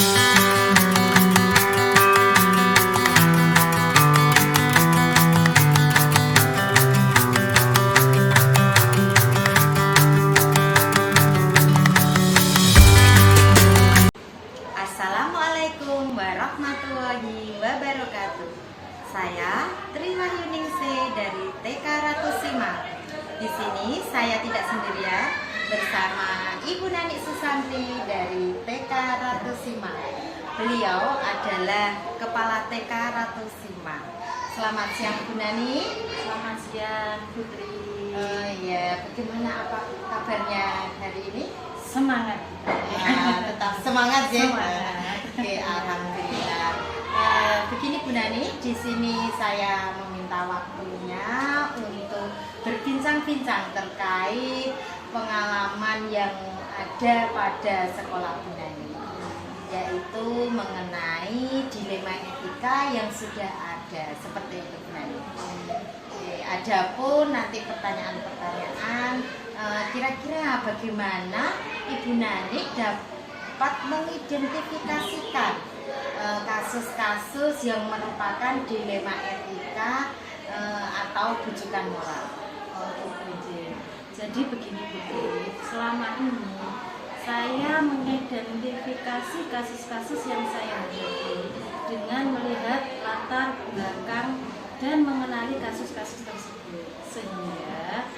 Assalamualaikum warahmatullahi wabarakatuh. Saya Triwahyuningsih dari TK Ratu Sima. Di sini saya tidak sendirian, bersama Ibu Nani Susanti dari TK Ratu Sima. Beliau adalah Kepala TK Ratu Sima. Selamat siang Bu Nani. Selamat siang Putri. Oh iya, bagaimana apa kabarnya hari ini? Semangat. Tetap semangat ya. Semangat. Oke, alhamdulillah. Begini Bu Nani, di sini saya meminta waktunya untuk berbincang-bincang terkait pengalaman yang ada pada sekolah Bu Nani, yaitu mengenai dilema etika yang sudah ada, seperti itu Bu Nani. Adapun nanti pertanyaan-pertanyaan, kira-kira bagaimana Ibu Nani dapat mengidentifikasikan kasus-kasus yang merupakan dilema etika atau bujukan moral. Jadi begini Putri, selama ini saya mengidentifikasi kasus-kasus yang saya hadapi dengan melihat latar belakang dan mengenali kasus-kasus tersebut, sehingga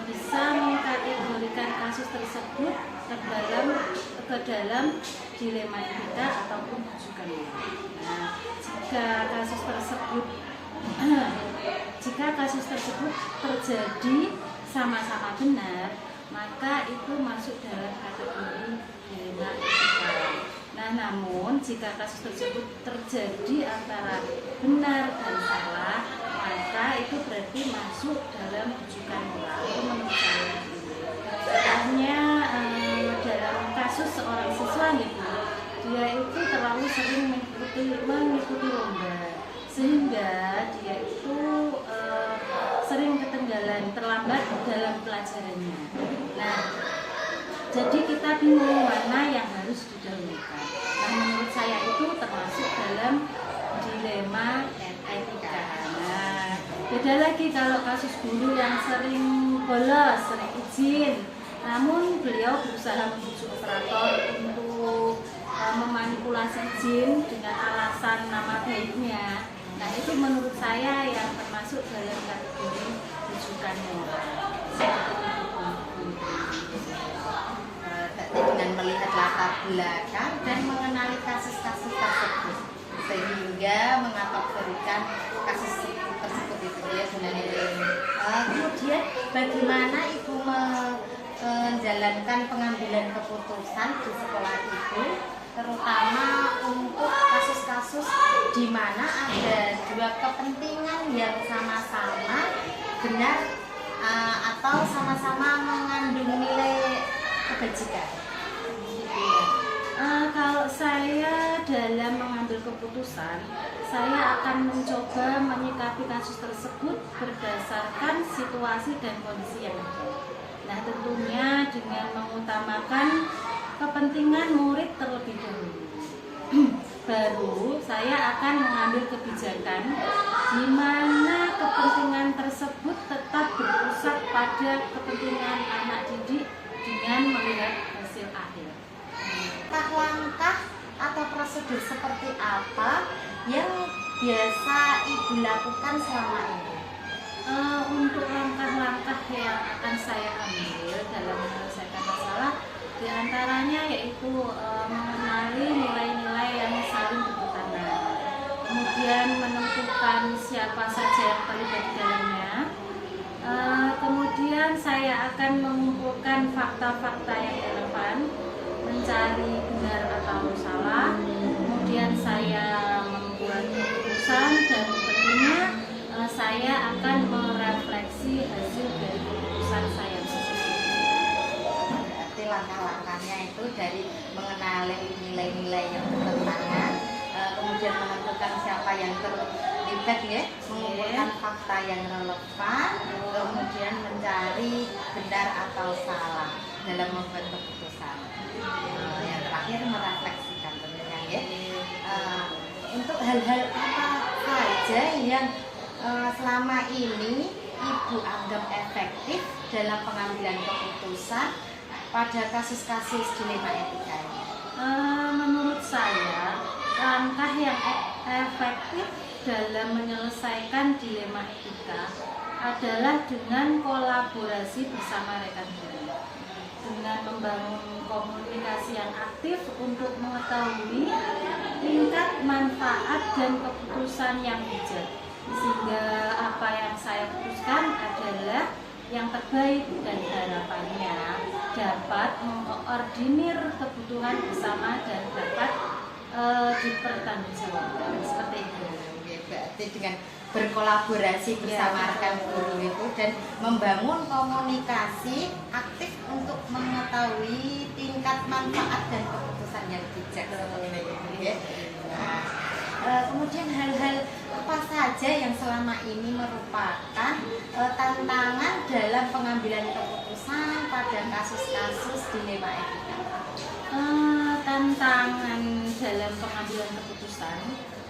bisa mengkategorikan kasus tersebut ke dalam dilema etika ataupun bujukan moral. Nah, jika kasus tersebut terjadi sama-sama benar, maka itu masuk dalam kategori dilema etika. Nah, namun jika kasus tersebut terjadi antara benar dan salah, maka itu berarti masuk dalam bujukan moral. Itu menurut saya. Hanya dalam kasus seorang siswa gitu, dia itu terlalu sering mengikuti lomba, sehingga dia itu sering ketinggalan, terlambat dalam pelajarannya. Nah, jadi kita bingung mana yang harus didahulukan. Nah, menurut saya itu termasuk dalam dilema etika. Nah, beda lagi kalau kasus guru yang sering bolos, sering izin, namun beliau berusaha membujuk operator untuk memanipulasi izin dengan alasan nama baiknya. Nah, itu menurut saya yang termasuk dalam kategori bujukan moral. Dengan melihat latar belakang dan mengenali kasus-kasus tersebut, sehingga mengategorikan kasus tersebut itu ya sebenarnya. Kemudian bagaimana Ibu menjalankan pengambilan keputusan di sekolah Ibu, terutama untuk kasus-kasus di mana ada dua kepentingan yang sama-sama benar atau sama-sama mengandung nilai kebajikan. Kalau saya dalam mengambil keputusan, saya akan mencoba menyikapi kasus tersebut berdasarkan situasi dan kondisi yang ada. Nah, tentunya dengan mengutamakan kepentingan murid terlebih dahulu. Baru saya akan mengambil kebijakan di mana kepentingan tersebut tetap berpusat pada kepentingan anak didik dengan melihat hasil akhir. Langkah-langkah atau prosedur seperti apa yang biasa Ibu lakukan selama ini? Untuk langkah-langkah yang akan saya ambil dalam menyelesaikan masalah, diantaranya yaitu mengenali nilai-nilai yang saling bertentangan, kemudian menentukan siapa saja yang terlibat di dalamnya. Kemudian saya akan mengumpulkan fakta-fakta yang relevan, mencari benar atau salah, kemudian saya membuat keputusan dan tentunya saya akan merefleksi hasil dari keputusan saya tersebut. Berarti langkah-langkahnya itu dari mengenali nilai-nilai yang bertentangan, kemudian menentukan siapa yang terlibat ya, mengumpulkan fakta yang relevan, kemudian mencari benar atau salah dalam membuat keputusan. Yang terakhir merefleksikan tentunya hal-hal apa saja yang selama ini Ibu anggap efektif dalam pengambilan keputusan pada kasus-kasus dilema etika ini? Menurut saya, langkah yang efektif dalam menyelesaikan dilema etika adalah dengan kolaborasi bersama rekan kerja, dengan membangun komunikasi yang aktif untuk mengetahui tingkat manfaat dan keputusan yang bijak, sehingga apa yang saya putuskan adalah yang terbaik dan harapannya dapat mengkoordinir kebutuhan bersama dan dapat dipertanggungjawabkan, seperti itu. Berarti dengan berkolaborasi bersama rekan guru itu dan membangun komunikasi aktif untuk mengetahui tingkat manfaat dan keputusan yang bijak, seperti itu ya. Kemudian hal-hal apa saja yang selama ini merupakan tantangan dalam pengambilan keputusan pada kasus-kasus dilema etika? Tantangan dalam pengambilan keputusan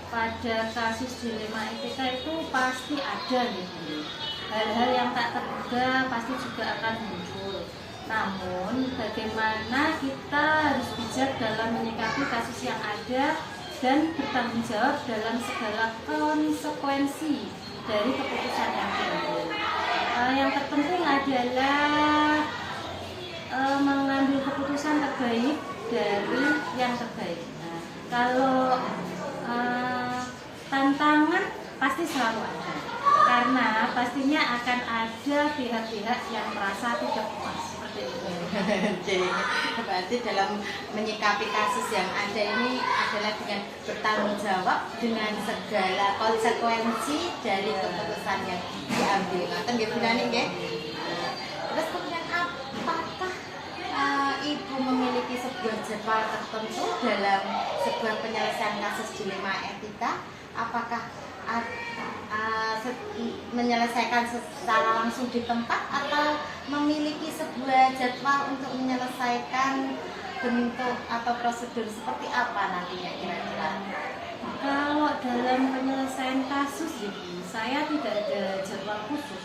pada kasus dilema etika itu pasti ada gitu. Hal-hal yang tak terduga pasti juga akan muncul. Namun bagaimana kita harus bijak dalam menyikapi kasus yang ada dan bertanggung jawab dalam segala konsekuensi dari keputusan yang diambil. Yang terpenting adalah mengambil keputusan terbaik dari yang terbaik. Nah, kalau tantangan pasti selalu ada, karena pastinya akan ada pihak-pihak yang merasa tidak puas, seperti itu. Jadi berarti dalam menyikapi kasus yang ada ini adalah dengan bertanggung jawab dengan segala konsekuensi dari keputusan yang diambil. Nah, nggih Bunani nggih. Terus kemudian apakah Ibu memiliki sebuah jadwal tertentu dalam sebuah penyelesaian kasus dilema etika? Apakah menyelesaikan secara langsung di tempat atau memiliki sebuah jadwal untuk menyelesaikan bentuk atau prosedur seperti apa nantinya kira-kira? Kalau dalam penyelesaian kasus ini, saya tidak ada jadwal khusus.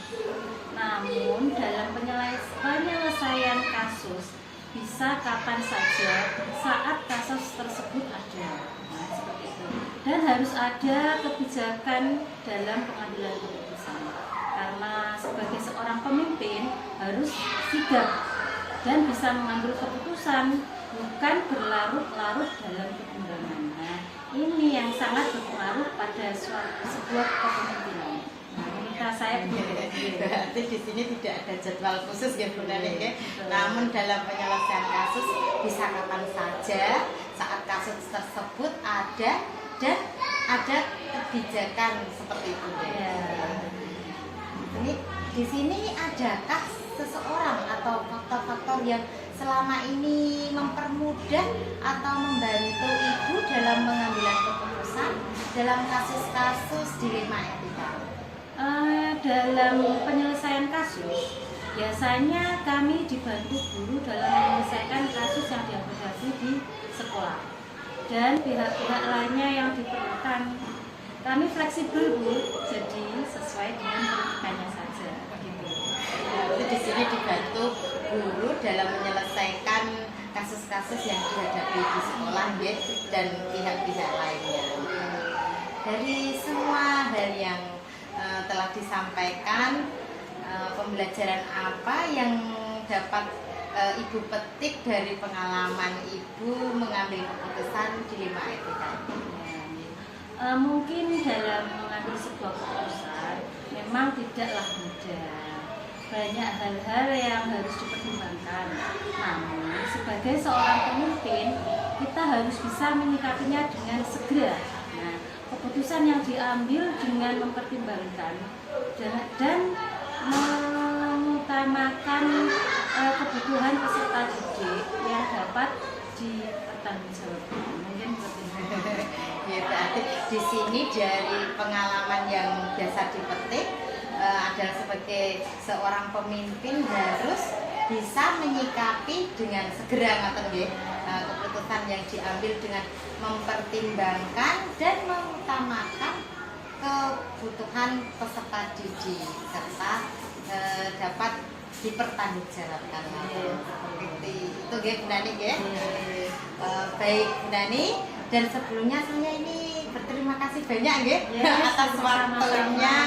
Namun dalam penyelesaian kasus bisa kapan saja saat kasus tersebut ada. Nah, seperti itu. Dan harus ada kebijakan dalam pengambilan keputusan. Karena sebagai seorang pemimpin harus sigap dan bisa mengambil keputusan, bukan berlarut-larut dalam kebimbangan. Nah, ini yang sangat berpengaruh pada sebuah kepemimpinan. Saya berarti di sini tidak ada jadwal khusus ya Bunda ya. Namun dalam penyelesaian kasus bisa kapan saja saat kasus tersebut ada dan ada kebijakan seperti itu ya. Ini di sini adakah seseorang atau faktor-faktor yang selama ini mempermudah atau membantu Ibu dalam pengambilan keputusan dalam kasus-kasus dilema etika? Dalam penyelesaian kasus, biasanya kami dibantu guru dalam menyelesaikan kasus yang dihadapi di sekolah dan pihak-pihak lainnya yang diperlukan. Kami fleksibel Bu, jadi sesuai dengan peruntukannya saja. Jadi di sini dibantu guru dalam menyelesaikan kasus-kasus yang dihadapi di sekolah ya, dan pihak-pihak lainnya. Dari semua hal yang telah disampaikan, pembelajaran apa yang dapat Ibu petik dari pengalaman Ibu mengambil keputusan dilema etika? Mungkin dalam mengambil sebuah keputusan memang tidaklah mudah. Banyak hal-hal yang harus dipertimbangkan. Namun sebagai seorang pemimpin, kita harus bisa menyikapinya dengan segera. Nah, keputusan yang diambil dengan mempertimbangkan dan mengutamakan kebutuhan peserta didik yang dapat dipertanggungjawabkan. Mungkin seperti itu. Ya, berarti di sini dari pengalaman yang biasa dipetik adalah sebagai seorang pemimpin harus bisa menyikapi dengan segera keputusan keputusan yang diambil dengan mempertimbangkan dan mengutamakan kebutuhan peserta didik serta dapat dipertanggungjawabkan. Seperti itu nggih Bu Nani nggih. Baik Bu Nani, dan sebelumnya saya ini berterima kasih banyak nggih atas waktunya.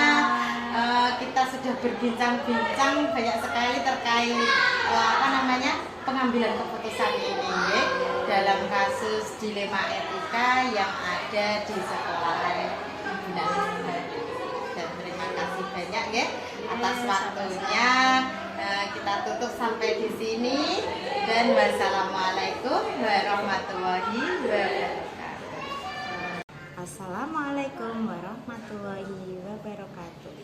Kita sudah berbincang-bincang banyak sekali terkait pengambilan keputusan ini nggih, dalam kasus dilema etika yang ada di sekolahan Ibu Nani. Dan terima kasih banyak nggih atas waktunya. Kita tutup sampai di sini dan wassalamualaikum warahmatullahi wabarakatuh. Assalamualaikum warahmatullahi wabarakatuh.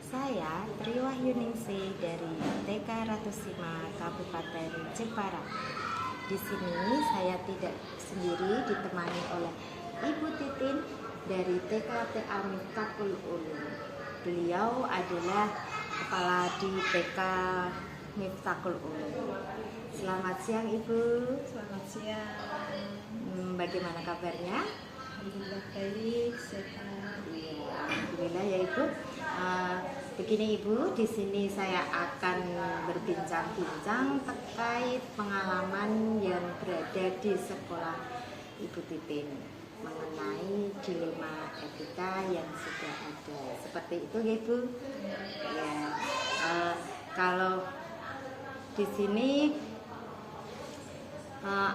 Saya Triwahyuningsih dari TK Ratusima Kabupaten Jepara. Di sini saya tidak sendiri, ditemani oleh Ibu Titin dari TKTA Miftahul Ulum. Beliau adalah kepala di TK Miftahul Ulum. Selamat siang Ibu. Selamat siang. Bagaimana kabarnya? Alhamdulillah baik, sehat. Alhamdulillah ya Ibu. Begini Ibu, di sini saya akan berbincang-bincang terkait pengalaman yang berada di sekolah Ibu Titin mengenai dilema etika yang sudah ada. Seperti itu ya Ibu. Ya, kalau di sini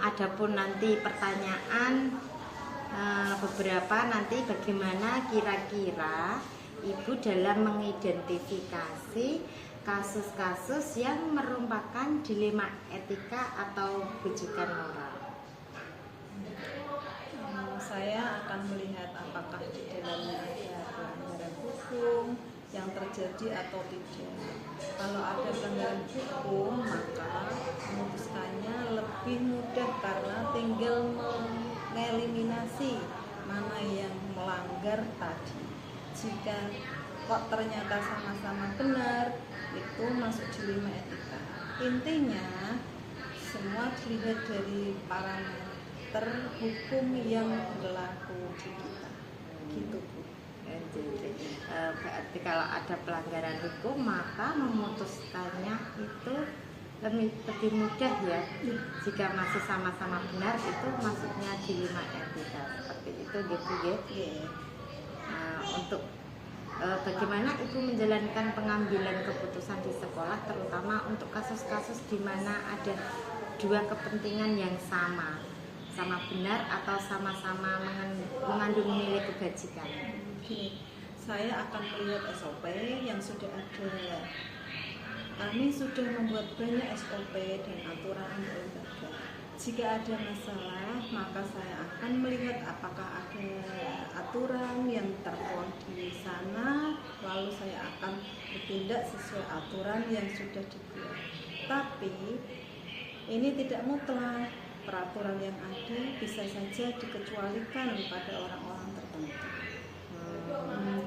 adapun nanti pertanyaan beberapa nanti bagaimana kira-kira Ibu dalam mengidentifikasi kasus-kasus yang merupakan dilema etika atau bujukan moral. Saya akan melihat apakah di dalamnya ada pelanggaran hukum yang terjadi atau tidak. Kalau ada pelanggaran hukum, maka memutuskannya lebih mudah karena tinggal mengeliminasi mana yang melanggar tadi. Jika kok ternyata sama-sama benar, itu masuk dilema etika. Intinya semua dilihat dari parameter hukum yang berlaku di kita. Gitu Bu. Berarti kalau ada pelanggaran hukum maka memutuskannya itu lebih mudah ya. Jika masih sama-sama benar itu masuknya dilema etika. Seperti itu gitu ya. Untuk bagaimana Ibu menjalankan pengambilan keputusan di sekolah, terutama untuk kasus-kasus di mana ada dua kepentingan yang sama benar atau sama-sama mengandung nilai kebajikan. Saya akan melihat SOP yang sudah ada. Kami sudah membuat banyak SOP dan aturan lembaga. Jika ada masalah, maka saya akan melihat apakah ada aturan yang tertuang di sana, lalu saya akan bertindak sesuai aturan yang sudah dibuat. Tapi ini tidak mutlak. Peraturan yang ada bisa saja dikecualikan pada orang-orang tertentu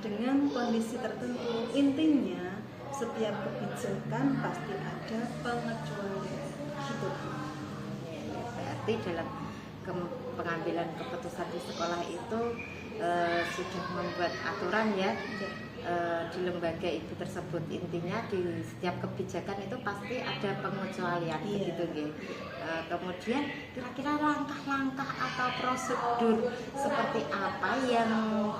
dengan kondisi tertentu. Intinya setiap kebijakan pasti ada pengecualian. Gitu. Berarti dalam pengambilan keputusan di sekolah itu sudah membuat aturan ya di lembaga Ibu tersebut. Intinya di setiap kebijakan itu pasti ada pengecualian, begitu nggih. Kemudian kira-kira langkah-langkah atau prosedur seperti apa yang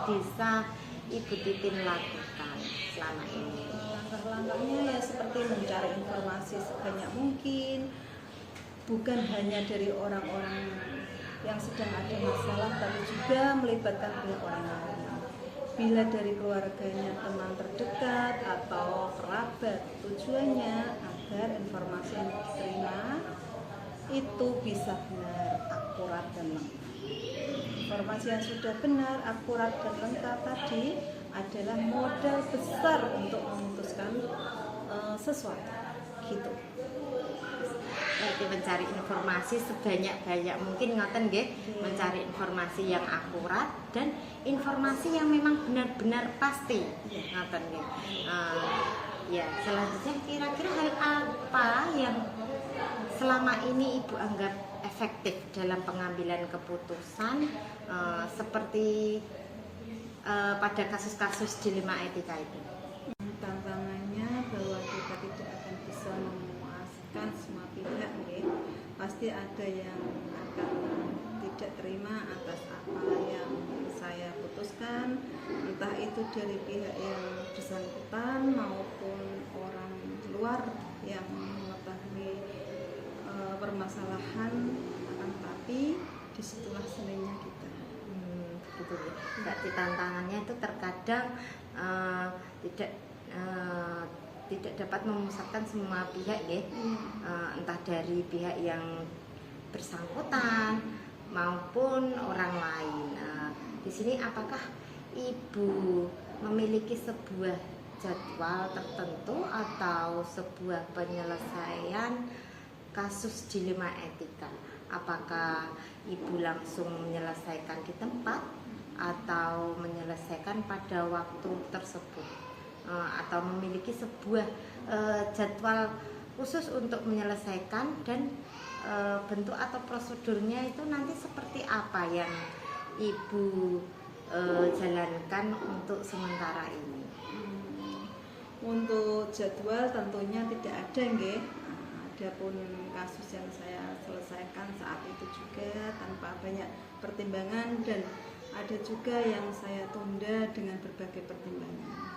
bisa Ibu Titin lakukan selama ini? Langkah-langkahnya ya seperti mencari informasi sebanyak mungkin, bukan hanya dari orang-orang yang sedang ada masalah, tapi juga melibatkan pihak orang lain. Bila dari keluarganya, teman terdekat atau kerabat, tujuannya agar informasi yang diterima itu bisa benar, akurat dan lengkap. Informasi yang sudah benar, akurat dan lengkap tadi adalah modal besar untuk memutuskan sesuatu. Gitu. Berarti mencari informasi sebanyak-banyak mungkin, ngoten nggih, mencari informasi yang akurat dan informasi yang memang benar-benar pasti, ngoten nggih. Ya, selanjutnya kira-kira hal apa yang selama ini Ibu anggap efektif dalam pengambilan keputusan seperti pada kasus-kasus dilema etika itu? Tantangannya bahwa kita tidak akan bisa memuaskan semua pihak, nggih. Pasti ada yang akan tidak terima atas apa yang saya putuskan, entah itu dari pihak yang bersangkutan maupun orang luar yang mengetahui permasalahan, akan tetapi disitulah seninya kita. Gitu ya. Berarti tantangannya itu terkadang tidak dapat memusatkan semua pihak ya, entah dari pihak yang bersangkutan maupun orang lain. Di sini apakah Ibu memiliki sebuah jadwal tertentu atau sebuah penyelesaian kasus dilema etika? Apakah Ibu langsung menyelesaikan di tempat atau menyelesaikan pada waktu tersebut, atau memiliki sebuah jadwal khusus untuk menyelesaikan, dan bentuk atau prosedurnya itu nanti seperti apa yang Ibu jalankan untuk sementara ini? Untuk jadwal tentunya tidak ada, nggih. Adapun kasus yang saya selesaikan saat itu juga tanpa banyak pertimbangan, dan ada juga yang saya tunda dengan berbagai pertimbangan.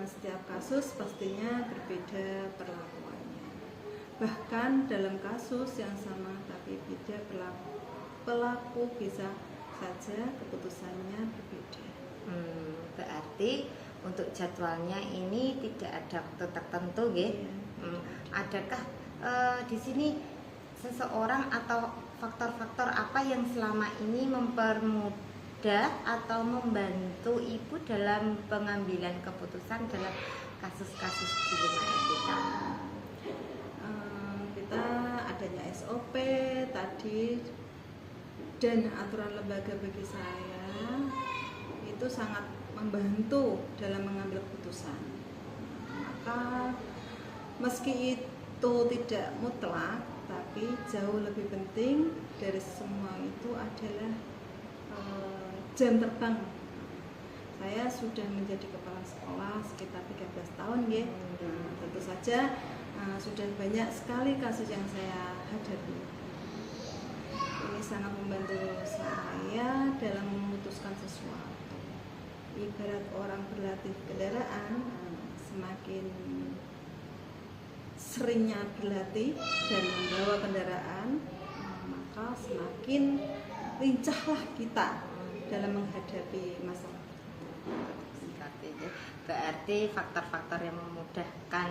Setiap kasus pastinya berbeda perlakuannya. Bahkan dalam kasus yang sama tapi beda pelaku bisa saja keputusannya berbeda. Berarti untuk jadwalnya ini tidak ada waktu tertentu, nggih. Adakah di sini seseorang atau faktor-faktor apa yang selama ini mempermudah atau membantu Ibu dalam pengambilan keputusan dalam kasus-kasus dilema etika? Kita adanya SOP tadi dan aturan lembaga bagi saya itu sangat membantu dalam mengambil keputusan. Maka meski itu tidak mutlak, tapi jauh lebih penting dari semua itu adalah jam terbang. Saya sudah menjadi kepala sekolah sekitar 13 tahun, ya. Tentu saja sudah banyak sekali kasus yang saya hadapi. Ini sangat membantu saya dalam memutuskan sesuatu. Ibarat orang berlatih kendaraan, semakin seringnya berlatih dan membawa kendaraan, maka semakin lincahlah kita dalam menghadapi masalah. Berarti faktor-faktor yang memudahkan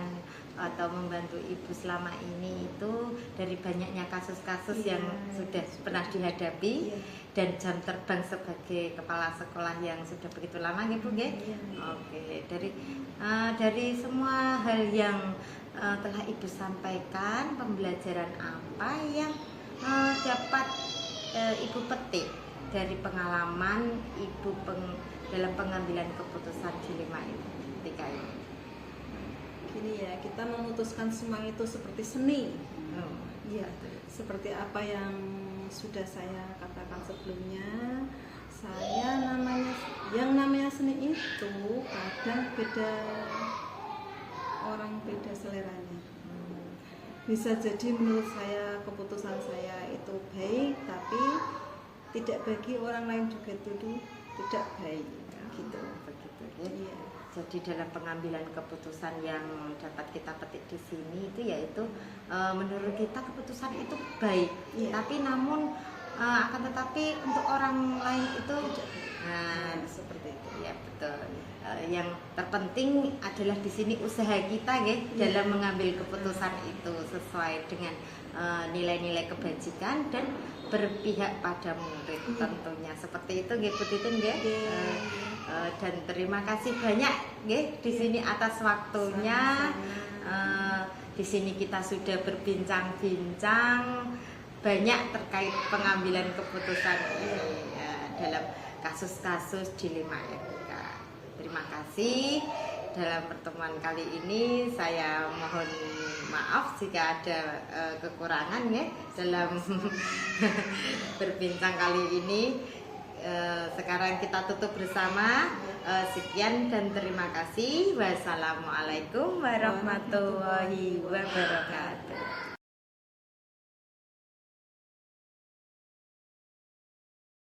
atau membantu Ibu selama ini itu dari banyaknya kasus-kasus yang sudah pernah dihadapi, dan jam terbang sebagai kepala sekolah yang sudah begitu lama, gitu, nggih. Oke, dari semua hal yang telah Ibu sampaikan, pembelajaran apa yang dapat Ibu petik dari pengalaman Ibu dalam pengambilan keputusan dilema etika ini? Gini ya, kita memutuskan semua itu seperti seni. Iya, seperti apa yang sudah saya katakan sebelumnya. Yang namanya seni itu kadang beda orang, beda seleranya. Bisa jadi menurut saya keputusan saya itu baik, tapi tidak bagi orang lain juga itu tidak baik, gitu. Begitu, ya. Iya. Jadi dalam pengambilan keputusan yang dapat kita petik di sini itu yaitu menurut kita keputusan itu baik, tapi namun akan tetapi untuk orang lain itu seperti itu. Ya, betul. Yang terpenting adalah di sini usaha kita, dalam mengambil keputusan itu sesuai dengan nilai-nilai kebajikan dan berpihak pada murid, tentunya seperti itu, Bu Titin, dan terima kasih banyak, di sini atas waktunya. Di sini kita sudah berbincang-bincang banyak terkait pengambilan keputusan dalam kasus-kasus dilema etika. Terima kasih. Dalam pertemuan kali ini saya mohon maaf jika ada kekurangan ya dalam berbincang kali ini. Sekarang kita tutup bersama. Sekian dan terima kasih. Wassalamualaikum warahmatullahi wabarakatuh.